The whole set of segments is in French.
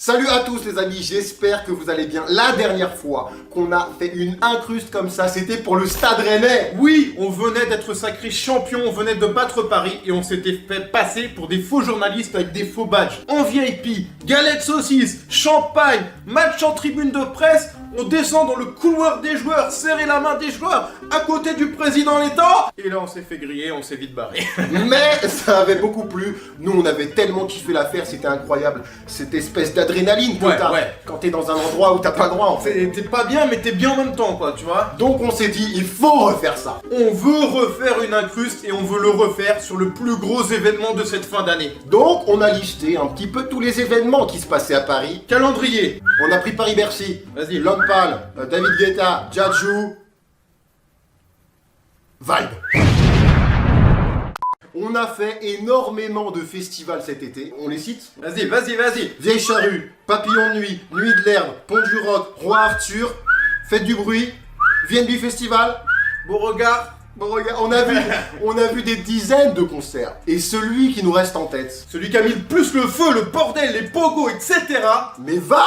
Salut à tous les amis, j'espère que vous allez bien. La dernière fois qu'on a fait une incruste comme ça, c'était pour le Stade Rennais. Oui, on venait d'être sacré champion, on venait de battre Paris et on s'était fait passer pour des faux journalistes avec des faux badges. En VIP, galettes saucisses, champagne, match en tribune de presse, on descend dans le couloir des joueurs, serrer la main des joueurs, à côté du président l'État. Et là on s'est fait griller, on s'est vite barré. Mais ça avait beaucoup plu. Nous on avait tellement kiffé l'affaire, c'était incroyable. Cette espèce d'adrénaline que t'as quand t'es dans un endroit où t'as pas le droit en fait. T'es pas bien mais t'es bien en même temps quoi, tu vois. Donc on s'est dit, il faut refaire ça. On veut refaire une incruste et on veut le refaire sur le plus gros événement de cette fin d'année. Donc on a listé un petit peu tous les événements qui se passaient à Paris. Calendrier. On a pris Paris-Bercy. Vas-y. L'homme pâle, David Guetta, Jadju, Vibe. On a fait énormément de festivals cet été. On les cite? Vas-y. Vieille Charrue, Papillon de Nuit, Nuit de l'Herbe, Pont du Roc, Roi Arthur, Fête du Bruit, VNB Festival. Beauregard. On a vu des dizaines de concerts. Et celui qui nous reste en tête, Celui qui a mis le plus le feu, le bordel, les pogos, etc. mais Val!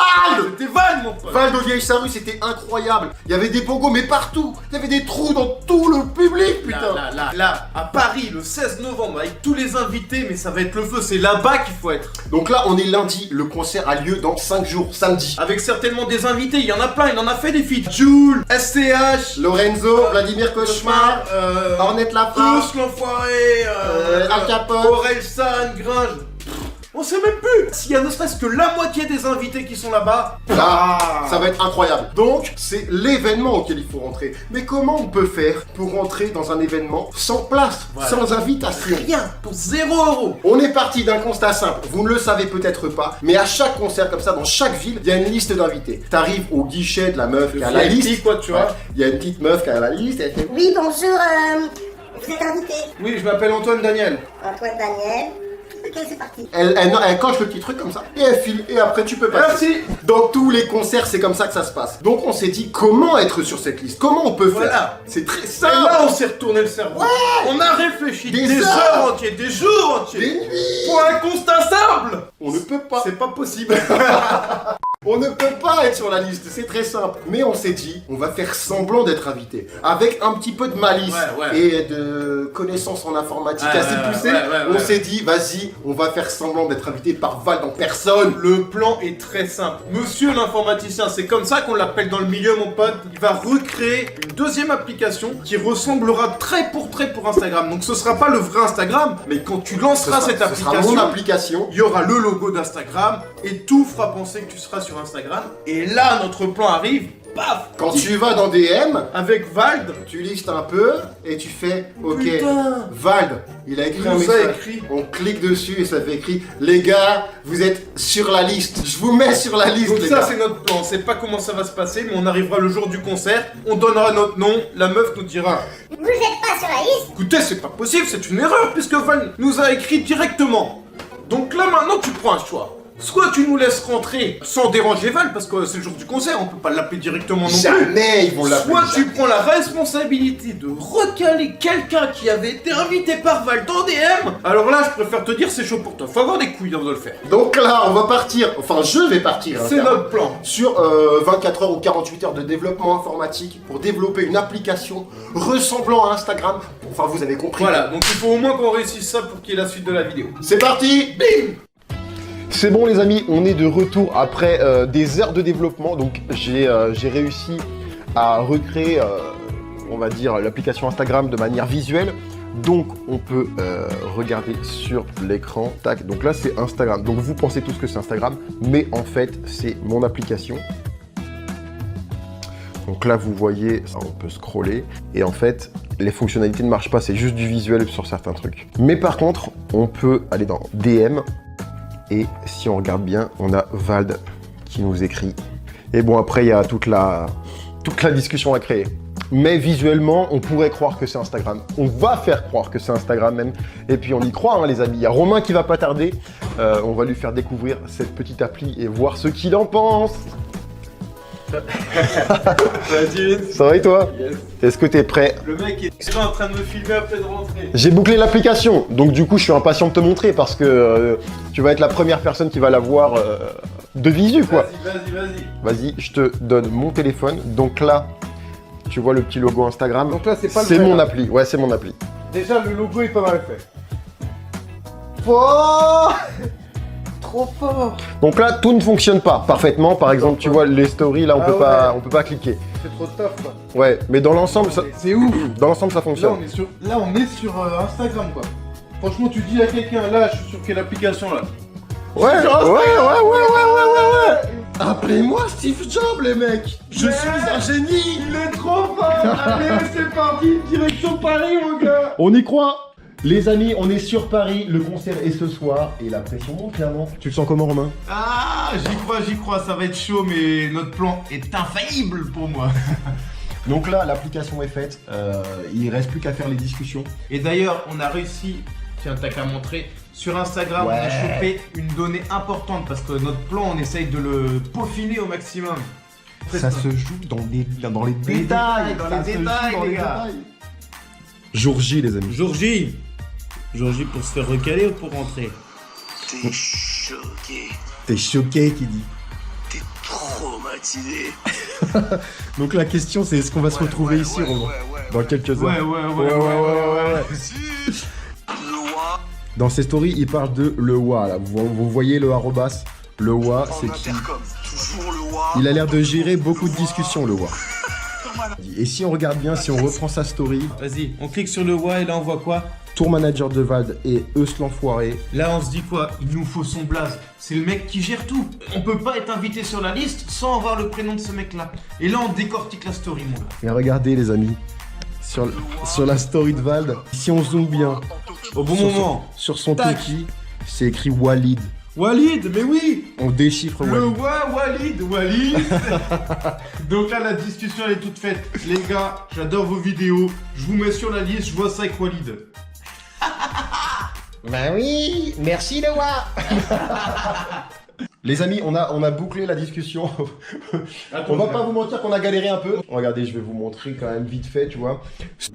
C'était Val, mon pote. Val de Vieille Charrue, c'était incroyable. Il y avait des pogos, mais partout. Il y avait des trous dans tout le public, putain. Là, à Paris, le 16 novembre, avec tous les invités, mais ça va être le feu, c'est là-bas qu'il faut être. Donc là, on est lundi. Le concert a lieu dans 5 jours, samedi. Avec certainement des invités, il y en a plein, il en a fait des feats. Jules, SCH, Lorenzo, Vladimir Cauchemar, Ornette Lafrance, Tous l'enfoiré, Al Capone. Aurel San, Gringe. On sait même plus s'il y a ne serait-ce que la moitié des invités qui sont là-bas. Là, ça va être incroyable. Donc, c'est l'événement auquel il faut rentrer. Mais comment on peut faire pour rentrer dans un événement sans place, sans invitation? Rien, pour 0 €. On est parti d'un constat simple, vous ne le savez peut-être pas, mais à chaque concert comme ça, dans chaque ville, il y a une liste d'invités. T'arrives au guichet de la meuf qui a la VIP, liste. quoi, tu vois. Il y a une petite meuf qui a la liste, et elle fait... Oui, bonjour, vous êtes invité. Oui, je m'appelle Antoine Daniel. Antoine Daniel. Ok, c'est parti. Elle coche le petit truc comme ça, et elle file, et après tu peux passer. Merci. Dans tous les concerts, c'est comme ça que ça se passe. Donc on s'est dit, comment être sur cette liste? Comment on peut faire? Voilà. C'est très Et simple. là, on s'est retourné le cerveau. On a réfléchi Des des heures. heures entières, des jours entiers. Des nuits. Pour un constat simple. On ne peut pas. C'est pas possible. On ne peut pas être sur la liste, c'est très simple. Mais on s'est dit, on va faire semblant d'être invité. Avec un petit peu de malice Ouais. et de connaissances en informatique Ouais, assez poussées. On s'est dit, vas-y, on va faire semblant d'être invité par Val en personne. Le plan est très simple. Monsieur l'informaticien, c'est comme ça qu'on l'appelle dans le milieu, mon pote. Il va recréer une deuxième application qui ressemblera trait pour Instagram. Donc ce sera pas le vrai Instagram, mais quand tu lanceras cette Ce sera application, mon application. il y aura le logo d'Instagram et tout fera penser que tu seras sur Instagram. Et là, notre plan arrive. Paf! Quand tu vas dans DM, Avec Vald, tu listes un peu et tu fais, ok, Putain. Vald, il a écrit Il un nous a message. écrit. On clique dessus et ça fait écrit, les gars, vous êtes sur la liste. Je vous mets sur la liste, donc les ça gars. c'est notre plan. On sait pas comment ça va se passer, mais on arrivera le jour du concert. On donnera notre nom. La meuf nous dira. Vous êtes pas sur la liste? Écoutez, c'est pas possible, c'est une erreur puisque Val nous a écrit directement. Donc là maintenant tu prends un choix. Soit tu nous laisses rentrer sans déranger Val parce que c'est le jour du concert, on peut pas l'appeler directement non plus. Jamais ils vont l'appeler. Soit tu prends la responsabilité de recaler quelqu'un qui avait été invité par Val dans DM. Alors là, je préfère te dire, c'est chaud pour toi. Faut avoir des couilles avant de le faire. Donc là, on va partir, enfin je vais partir, hein, C'est carrément, notre plan. sur 24 heures ou 48 heures de développement informatique pour développer une application ressemblant à Instagram. Enfin, vous avez compris. Voilà, donc il faut au moins qu'on réussisse ça pour qu'il y ait la suite de la vidéo. C'est parti. Bim! C'est bon les amis, on est de retour après des heures de développement. Donc j'ai réussi à recréer, on va dire, l'application Instagram de manière visuelle. Donc on peut regarder sur l'écran. Tac, donc là c'est Instagram. Donc vous pensez tous que c'est Instagram, mais en fait c'est mon application. Donc là vous voyez, ça, on peut scroller. Et en fait, les fonctionnalités ne marchent pas, c'est juste du visuel sur certains trucs. Mais par contre, on peut aller dans DM. Et si on regarde bien, on a Vald qui nous écrit. Et bon, après, il y a toute la discussion à créer. Mais visuellement, on pourrait croire que c'est Instagram. On va faire croire que c'est Instagram même. Et puis on y croit, hein, les amis. Il y a Romain qui va pas tarder. On va lui faire découvrir cette petite appli et voir ce qu'il en pense. Vas-y. Ça va et toi? Yes. Est-ce que t'es prêt? Le mec est déjà en train de me filmer après de rentrer. J'ai bouclé l'application, donc du coup je suis impatient de te montrer parce que tu vas être la première personne qui va la voir de visu, quoi. Vas-y. Vas-y, je te donne mon téléphone. Donc là, tu vois le petit logo Instagram. Donc là, c'est pas le C'est vrai, mon là. appli. Ouais, c'est mon appli. Déjà, le logo est pas mal fait. Fort. Trop fort. Donc là, tout ne fonctionne pas parfaitement. Par exemple, tu vois les stories, là, on peut pas cliquer. C'est trop tough, quoi. Ouais, mais dans l'ensemble, ça, C'est ouf. dans l'ensemble, ça fonctionne. Là, on est sur Instagram, quoi. Franchement, tu dis à quelqu'un, là, je suis sur quelle application, là? Ouais. Appelez-moi Steve Jobs, les mecs. Je suis un génie. Il est trop fort. Allez, c'est parti, direction Paris, mon gars. On y croit. Les amis, on est sur Paris, le concert est ce soir et la pression monte clairement. Tu le sens comment, Romain? Ah, j'y crois, ça va être chaud, mais notre plan est infaillible pour moi. Donc là, l'application est faite, il reste plus qu'à faire les discussions. Et d'ailleurs, on a réussi, tiens, t'as qu'à montrer, sur Instagram, Ouais. on a chopé une donnée importante parce que notre plan, on essaye de le peaufiner au maximum. Ça se joue dans les détails, dans ça les se joue détails, dans les les gars. détails. Jour J, les amis. Jour J pour se faire recaler ou pour rentrer? T'es choqué, T'es choqué, qui dit. t'es traumatisé. Donc la question, c'est est-ce qu'on va se retrouver ici, Romain? Dans quelques heures. Ouais. Loi, Dans ces stories, il parle de le wa, là. Vous voyez le arrobas. Le wa, c'est en qui? intercom, toujours le loi. Il a l'air de gérer beaucoup de discussions, le wa. Et si on regarde bien, si on reprend sa story, Vas-y, on clique sur le wa et là on voit quoi? tour manager de Vald et Eus l'enfoiré. Là, on se dit quoi? Il nous faut son blaze. C'est le mec qui gère tout. On peut pas être invité sur la liste sans avoir le prénom de ce mec-là. Et là, on décortique la story, mon gars. Et regardez, les amis, sur la story de Vald, si on zoome bien, Au bon sur moment. sur son Tac. Tiki, c'est écrit Walid. Walid, mais oui! On déchiffre Le Walid. Walid. Donc là, la discussion, elle est toute faite. Les gars, j'adore vos vidéos. Je vous mets sur la liste, je vois ça avec Walid. Bah oui, merci le wa. Les amis, on a bouclé la discussion. On va pas vous mentir qu'on a galéré un peu. Regardez, je vais vous montrer quand même vite fait, tu vois.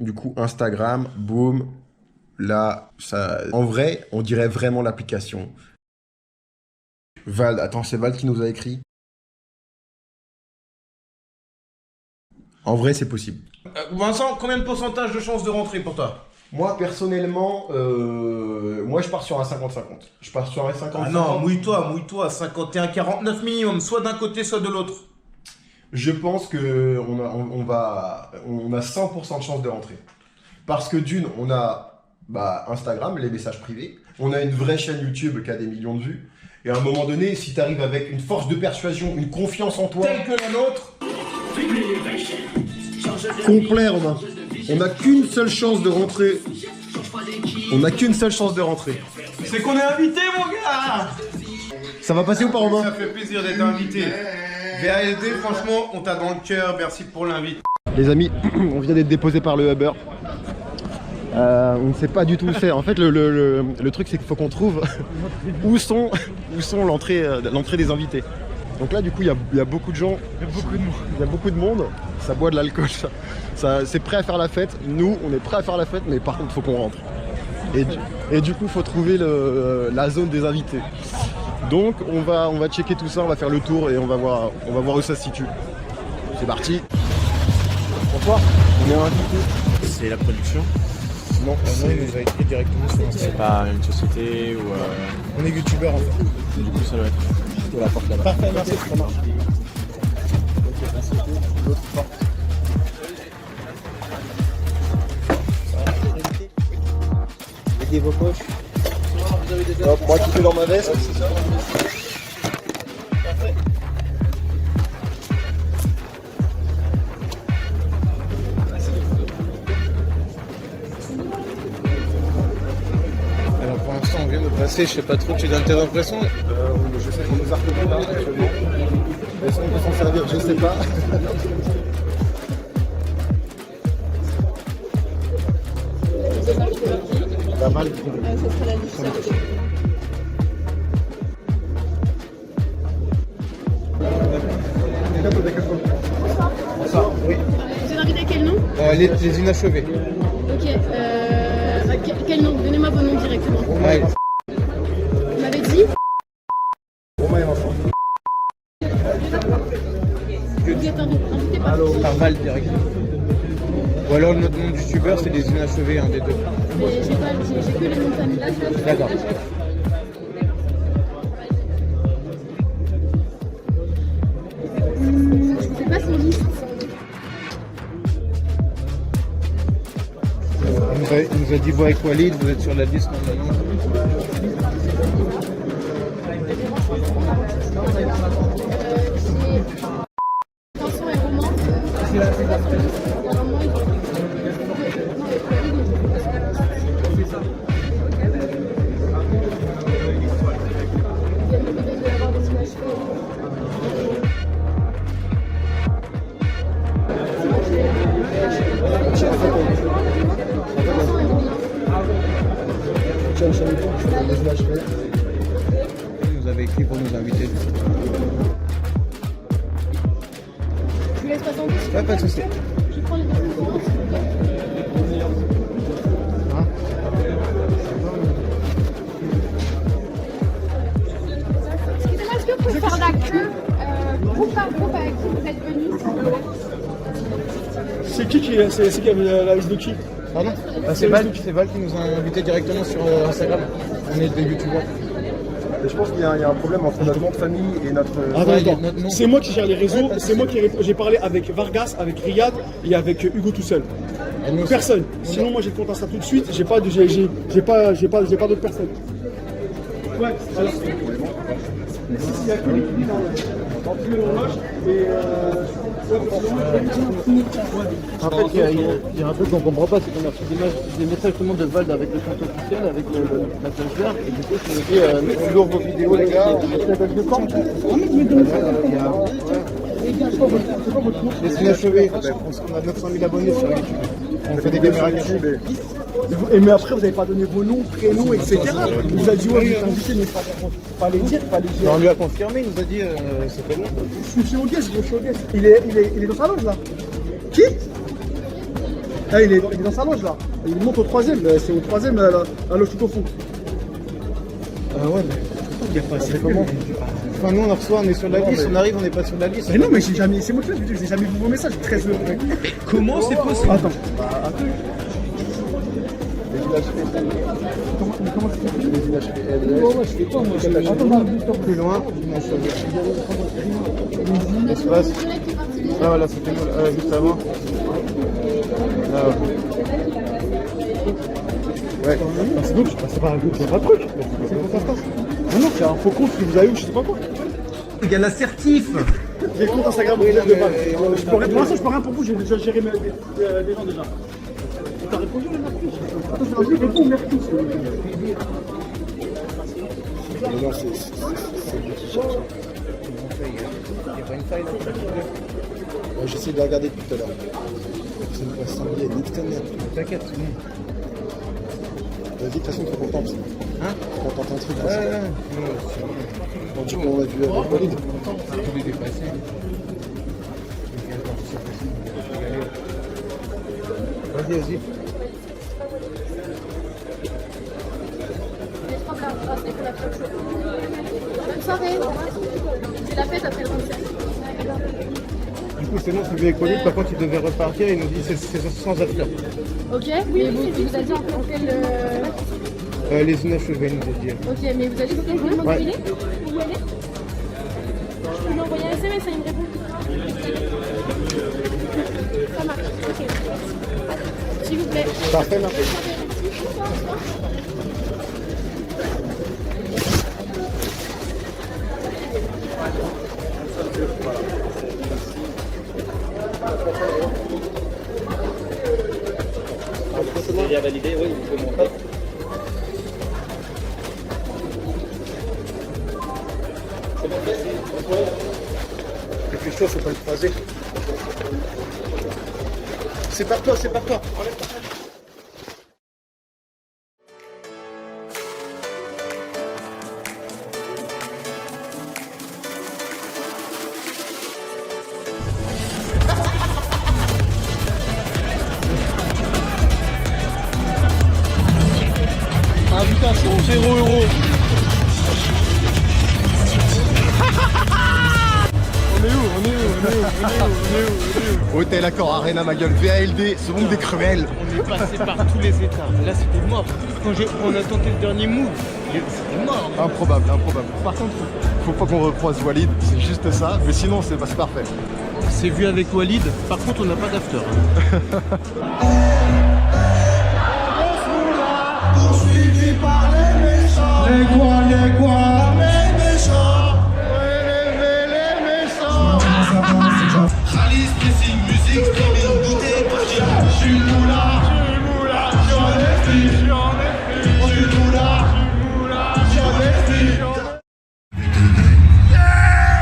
Du coup, Instagram, boum. Là, ça, en vrai, on dirait vraiment l'application. Vald, attends, c'est Vald qui nous a écrit. En vrai, c'est possible. Vincent, combien de pourcentage de chances de rentrer pour toi? Moi, personnellement, moi, je pars sur un 50-50. Je pars sur un 50-50. Ah non, mouille-toi, 51-49 minimum, soit d'un côté, soit de l'autre. Je pense que on a 100% de chance de rentrer. Parce que d'une, on a Instagram, les messages privés. On a une vraie chaîne YouTube qui a des millions de vues. Et à un moment donné, si tu arrives avec une force de persuasion, une confiance en toi... Telle que la nôtre. Complet, Romain. On n'a qu'une seule chance de rentrer. On n'a qu'une seule chance de rentrer. C'est qu'on est invité, mon gars. Ça va passer ou pas, Romain? Ça fait plaisir d'être invité. VASD, franchement, on t'a dans le cœur. Merci pour l'invite. Les amis, on vient d'être déposé par le Uber. On ne sait pas du tout où c'est. En fait, le truc, c'est qu'il faut qu'on trouve où sont l'entrée des invités. Donc là, du coup, il y a beaucoup de gens. Il y a beaucoup de monde. Ça boit de l'alcool. C'est prêt à faire la fête. Nous, on est prêt à faire la fête, mais par contre, il faut qu'on rentre. Et du coup, il faut trouver la zone des invités. Donc, on va checker tout ça, on va faire le tour et on va voir où ça se situe. C'est parti. Bonsoir. On est invité. C'est la production. Non, on nous a écrit directement sur C'est pas une société ou. On est youtubeur en fait. Du coup, ça doit être. De la porte là-bas. Parfait, merci, ça marche. L'autre porte. Mettez vos poches. Hop, moi qui fais dans ma veste. Alors pour l'instant on vient de passer, je sais pas trop, tu donnes tes impressions? Je sais qu'on nous a reconnu là actuellement. Est-ce qu'on peut s'en servir? Je sais pas. Pas mal. Vous êtes invité à quel nom? Les inachevés. Ok, quel nom? Donnez-moi vos noms directement. Ouais. Vous m'avez dit? Romain et Vincent. Vous êtes invité par qui? Par Val direct. Ou alors notre nom de youtubeur c'est les inachevés, un des deux. Mais j'ai que les noms de famille là. D'accord. Je sais pas son liste. Il nous a dit vous avec Walid, vous êtes sur la liste normalement. J'ai Vincent et Romain. C'est pas son liste. Normalement, ils ont. Il nous avait écrit pour nous inviter. Je vous laisse passer en plus. Ouais, pas de soucis. Je prends les documents, s'il vous plaît. Excusez-moi, est-ce que vous pouvez faire la queue groupe par groupe avec qui vous êtes venus? C'est qui avait la liste de qui? Pardon c'est Val qui nous a invités directement sur Instagram. On est des youtubeurs. Je pense qu'il y a un problème entre notre nom de famille et notre... Attends. C'est moi qui gère les réseaux, c'est moi qui j'ai parlé avec Vargas, avec Riyad et avec Hugo tout seul. Personne. Sinon moi j'ai le compte Insta tout de suite, j'ai pas d'autres personnes. Ouais, alors. Il y a que les clients dans plus l'horloge et En fait, il y a un truc qu'on comprend pas, c'est qu'on a reçu des messages tout le monde de Vald avec le compte officiel, avec la page verte, et du coup, c'est noté lourd vos vidéos, les gars, on met la page de camp. Les inachevés, on a 900 000 abonnés sur YouTube. On fait des caméras cachées. Et mais après, vous n'avez pas donné vos noms, prénoms, etc. Il vous a dit, ouais, vous êtes invité, mais pas les dire, pas les dire. On lui a confirmé, il nous a dit, c'est pas bon. Je suis chez Ogues, il est dans sa loge là. Qui? Ah, il est dans sa loge là. Il monte au troisième, c'est au troisième, la loge tout au fond. Ah ouais, mais il n'y a pas assez comment. Enfin, nous on reçoit, on est sur la liste, on arrive, on n'est pas sur la liste. Mais non, mais j'ai jamais, c'est moi qui l'ai, j'ai jamais vu vos messages, très heureux. Comment c'est possible? Attends. Comment c'est fait les inachevés? Ouais, je fais quoi moi? Attends, plus loin, espace. Ah voilà, c'était nous, juste avant. Ah, ouais. C'est donc, c'est pas un truc, c'est pas de truc. C'est comment ça se passe? Non, non, c'est un faux compte que vous avez eu, je sais pas quoi. Il y a l'assertif. J'ai le compte Instagram de base. Pour l'instant, je peux rien pour vous, j'ai déjà géré des gens déjà. T'as répondu les mercus? Attends, je réponds aux mercus. Non, c'est lui qui cherche. Il n'y a pas une faille là. J'essaie de regarder depuis tout à l'heure. C'est une poisson liée, nique ta mère. T'inquiète, c'est bon. Vas-y, de toute façon, faut qu'on tente. Hein? On tente un truc. Ouais. Bon, du coup, on a vu avec Walid. Tous les dépassés. Vas-y. Bonne soirée. C'est la fête après le 27. Du coup, c'est bon, c'est vu avec Walid, par contre, il devait repartir, il nous dit c'est sans affaire. Ok, mais vous avez dit en quel... Les inachevés, nous a dit. Ok, mais vous avez dit que vous demandez où il est? Où elle est? Je peux lui envoyer un SMS, ça il me répond. Ça marche, ok. S'il vous plaît. Parfait, merci. Il a validé, oui, vous pouvez montrer. C'est bon, Le plus chaud, faut pas le croiser. C'est par toi. Invitation 0 €. Hôtel Accor, Arena, ma gueule, VALD, ce monde des cruels. On est passé par tous les états. Là, c'était mort. Quand on a tenté le dernier move, c'était mort. Improbable. Par contre, faut pas qu'on recroise Walid, c'est juste ça. Mais sinon, c'est parfait. C'est vu avec Walid. Par contre, on n'a pas d'after. Poursuivi par les méchants. Les quoi, les méchants. Les méchants. Rallye, pressing, musique, streaming, bouteille, party. Je suis moula, j'en ai pris.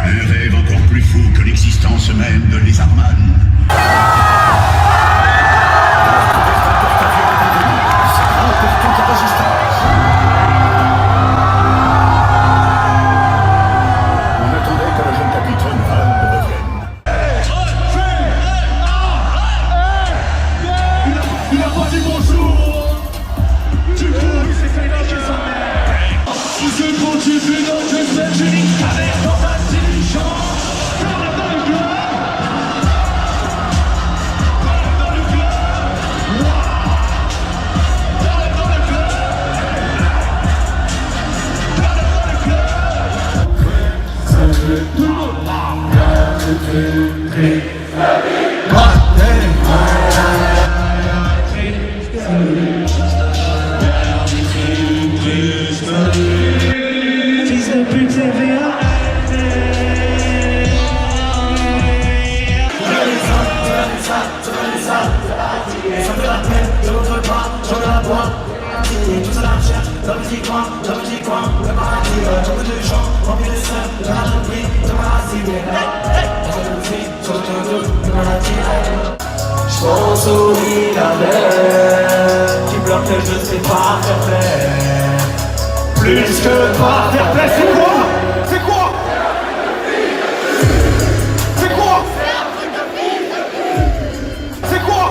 Un rêve encore plus fou que l'existence même de Lézardman. On attendait que le jeune capitaine Van revienne. Il a pas dit bonjour. Du coup, il s'est fait lâcher sa mère. Tu sais quand tu fais dans tes semaines, je nique ta mère dans ta diligence. Parle dans le club. Parle dans le club. Parle dans le club. Parle dans le club. Tout le monde. Fils de pute, c'est J'pense aux milliardaires qui pleurent que je sais pas faire plaire. Plus que pas faire plaire, c'est quoi? C'est quoi? C'est quoi? C'est quoi?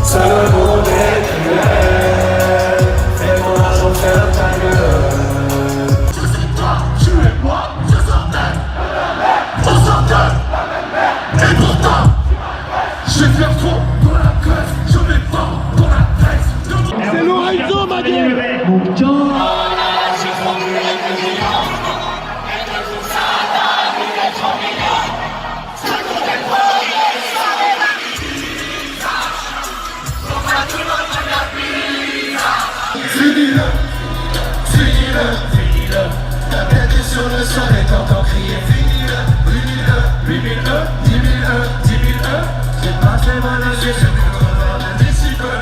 Ce monde est cruel. Fais mon argent, ferme ta gueule. Je sais toi, tu es moi, je sortais. Et pourtant, je vais faire trop pour la presse, je vais pas pour la presse. C'est Lorenzo, ma gueule. Finis-le, la tête est sur le sol et t'entends crier finis-le, 8000 E, 10 000 E, 10 000 E. J'ai passé mon âge, je contre le décibel.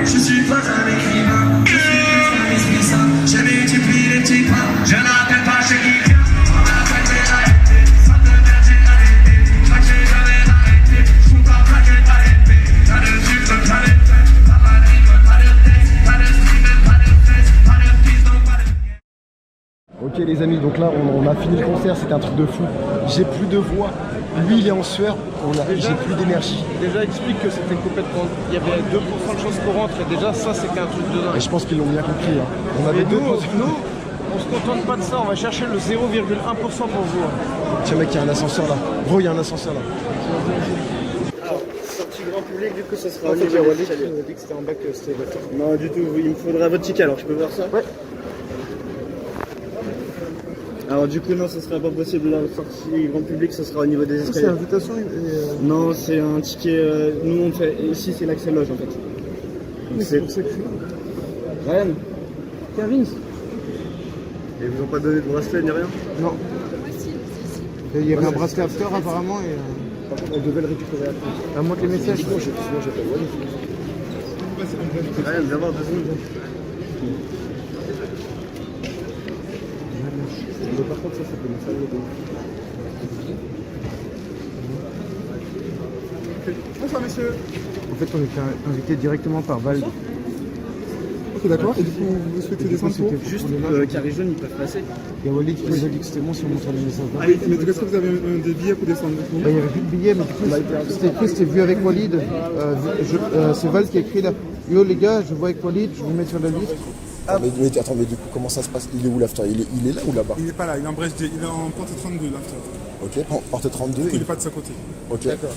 Je suis pas un écrivain, je suis un esprit. J'ai multiplié les petits pains, je n'appelle pas chez qui vient. On appelle mes réalités, ça te merde, j'ai arrêté. J'ai jamais arrêté, je peux pas plaquer ta épée. Pas de sucre, pas de fête, pas de livre, pas de texte, pas de stream, pas de fête, pas de piste, donc pas de... Ok les amis, donc là on a fini le concert, c'était un truc de fou. J'ai plus de voix, lui il est en sueur, j'ai plus d'énergie. Déjà, explique que c'était complètement. Il y avait 2% de chances qu'on rentre et déjà, ça, c'était un truc de dingue. Et je pense qu'ils l'ont bien compris. Hein. On avait nous, on se contente pas de ça, on va chercher le 0,1% pour vous. Tiens mec, il y a un ascenseur là. Gros, il y a un ascenseur là. Alors, sortie grand public, du coup, ça sera au niveau des escaliers. Il m'a dit que c'était en bas que c'était votre. Non, du tout, il me faudra votre ticket, alors je peux voir ça? Ouais. Alors du coup non, ce sera pas possible, la sortie grand public, ce sera au niveau des escaliers. C'est invitation Non, c'est un ticket, nous on fait, ici c'est l'accès loge en fait. C'est pour ça que Ryan. Kevin. Et vous ont pas donné de bracelet ni rien? Non. Il y avait un bracelet after apparemment et... Par contre on devait le récupérer après. À moins que les messages... Sinon j'ai pas le droit. Ryan, viens voir 2 secondes. Mais par contre, ça peut me faire le Bonsoir messieurs. En fait, on était invité directement par Val. Ok. Ok, d'accord. Et du coup, vous souhaitez descendre pour Juste carré jaune, ils peuvent passer. Il y a Walid qui nous a dit que c'était bon si on montre les messages. Mais du coup, est-ce que vous avez des billets pour descendre du coup? Il n'y avait plus de billets, mais du coup, c'était écrit, c'était vu avec Walid. C'est Val qui a écrit là. Yo les gars, je vois avec Walid, je vous mets sur la liste. Ah, mais attends, mais du coup, comment ça se passe? Il est où l'after? Il est là ou là-bas? Il n'est pas là, il est en Brèche D, il est en porte 32 l'after. Ok, porte 32. Il n'est pas de sa côté. Ok. D'accord.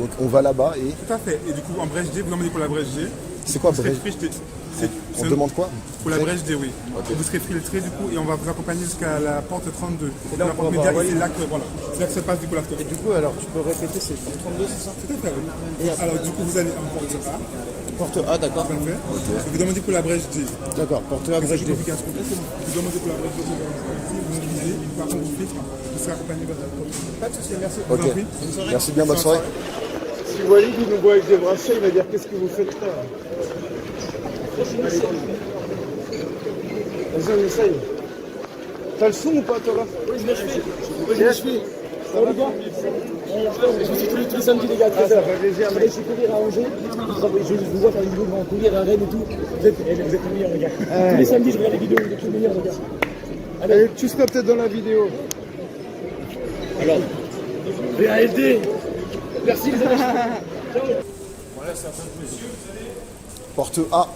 Donc on va là-bas et. Tout à fait. Et du coup, en Brèche D, vous emmenez pour la Brèche D. C'est quoi Brèche D? On demande quoi? Pour la Brèche D, oui. Okay. Vous serez filtré du coup et on va vous accompagner jusqu'à la porte 32. Et là, la porte média, c'est là que voilà. C'est là que ça passe du coup l'after. Et du coup, alors tu peux répéter, c'est porte 32, c'est ça? Tout à fait, oui. Alors du coup, vous allez en porte A. Porte A, d'accord. Tout à fait. Okay. Vous demandez pour la Brèche D. D'accord, porte A, Brèche D. Vous demandez pour la Brèche D. Vous utilisez, par contre vous filtrez, vous serez accompagné vers la porte. Pas de souci, merci. Ok. Merci bien, bonne soirée. Si Walid il nous voit avec des bracelets, il va dire qu'est-ce que vous faites là? Vas-y, on essaye. T'as le son ou pas, toi là? Oui, je l'ai fait. Ça va les gars? Je suis tous les samedis les gars, très ça va plaisir. Je suis courir à Angers, je vous vois faire des vidéos devant courir à Rennes et tout. Vous êtes les meilleurs les gars. Tous les samedis je regarde les vidéos, vous êtes les meilleurs les gars. Allez, tu seras peut-être dans la vidéo. Alors, VALD. Merci les amis. Voilà, c'est un peu de monsieur. Porte A.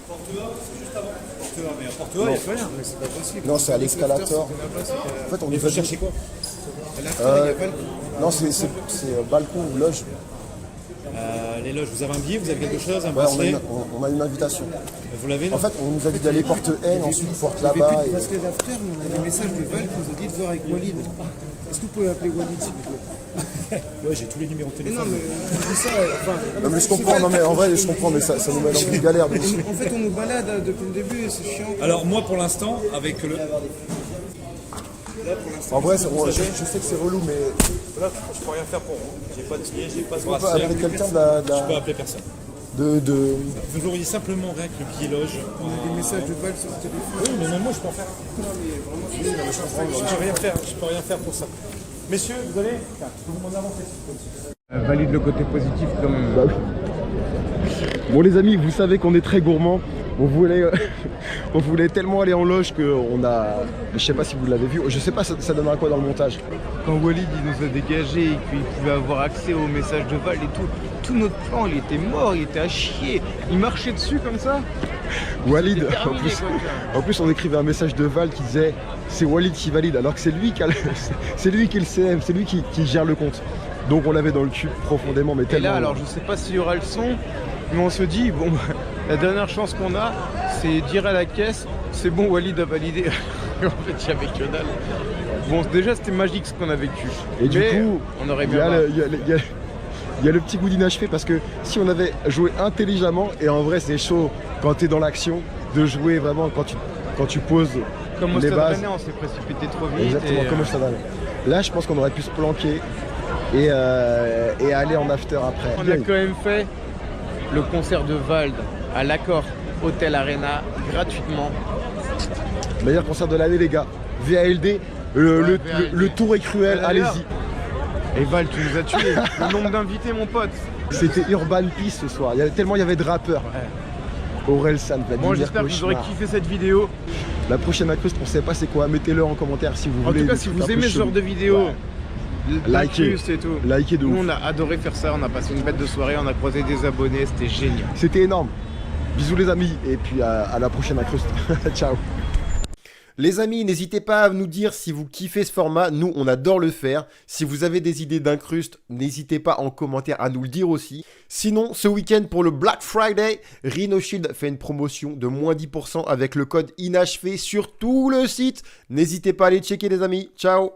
Porte A, c'est juste avant. Porte A, mais à Porte A, il n'y a pas rien. Mais c'est pas possible. Non, c'est à l'escalator. En fait, on faut chercher quoi? Non, c'est balcon ou loge. Les loges, vous avez un billet, vous avez quelque chose, un Ouais, bracelet? on a une invitation. Vous l'avez? En fait, on nous a dit d'aller porte N, ensuite porte là-bas. Parce que l'after, on a des messages de Val qui nous a dit de voir avec Walid. Est-ce que vous pouvez appeler Walid s'il vous plaît? Ouais, j'ai tous les numéros de téléphone. Mais non, mais c'est ça. Enfin, non, mais je comprends, non, mais en vrai, je comprends, mais ça nous met dans une galère. Donc. En fait, on nous balade depuis le début et c'est chiant. Alors, moi, pour l'instant, avec le. En vrai, je sais que c'est relou, mais. Là, je peux rien faire pour vous. J'ai pas de billet, j'ai pas de Tu peux bracelet. appeler quelqu'un de la. Je peux appeler personne. Vous auriez simplement rien que le billet loge. On a des messages de Val sur le téléphone. Oui, mais même moi, je peux en faire. Non, mais vraiment, je peux rien faire pour ça. Messieurs, vous allez? Je peux vous demander d'avancer. Valide le côté positif quand même. Bon les amis, vous savez qu'on est très gourmands. On voulait tellement aller en loge qu'on a... Je sais pas si vous l'avez vu, je sais pas ça donnera quoi dans le montage. Quand Walid il nous a dégagé et qu'il pouvait avoir accès aux messages de Val et tout notre plan il était mort, il était à chier. Il marchait dessus comme ça. Walid, en plus on écrivait un message de Val qui disait c'est Walid qui valide, alors que c'est lui qui est le CM, c'est lui qui gère le compte. Donc on l'avait dans le cul profondément, mais tellement... Et là alors je sais pas s'il y aura le son, mais on se dit bon la dernière chance qu'on a c'est dire à la caisse c'est bon Walid a validé. En fait il y avait que dalle. Bon déjà c'était magique ce qu'on a vécu. Et du coup on aurait bien il y a le petit goût d'inachevé parce que si on avait joué intelligemment, et en vrai c'est chaud quand tu es dans l'action de jouer vraiment quand tu poses comme les bases. on s'est précipité trop vite. Exactement, comme au Stade Rennais. Là je pense qu'on aurait pu se planquer et aller en after après. On a quand même fait le concert de Vald à l'Accord Hotel Arena gratuitement. Meilleur concert de l'année les gars. VALD, le tour est cruel, allez-y. Et Val, tu nous as tués. Le nombre d'invités, mon pote. C'était Urban Peace ce soir. Tellement il y avait de rappeurs. Ouais. Orelsan, Vladimir. Bon, j'espère que vous aurez kiffé cette vidéo. La prochaine accrust, on sait pas c'est quoi. Mettez-le en commentaire si vous voulez. En tout cas, si vous aimez ce genre de vidéo, likez et tout. Likez de ouf. Nous, on a adoré faire ça. On a passé une bête de soirée. On a croisé des abonnés. C'était génial. C'était énorme. Bisous les amis. Et puis à la prochaine accrust. Ciao. Les amis, n'hésitez pas à nous dire si vous kiffez ce format, nous on adore le faire. Si vous avez des idées d'incruste, n'hésitez pas en commentaire à nous le dire aussi. Sinon, ce week-end pour le Black Friday, Rhino Shield fait une promotion de moins 10% avec le code inachevé sur tout le site. N'hésitez pas à aller checker les amis, ciao.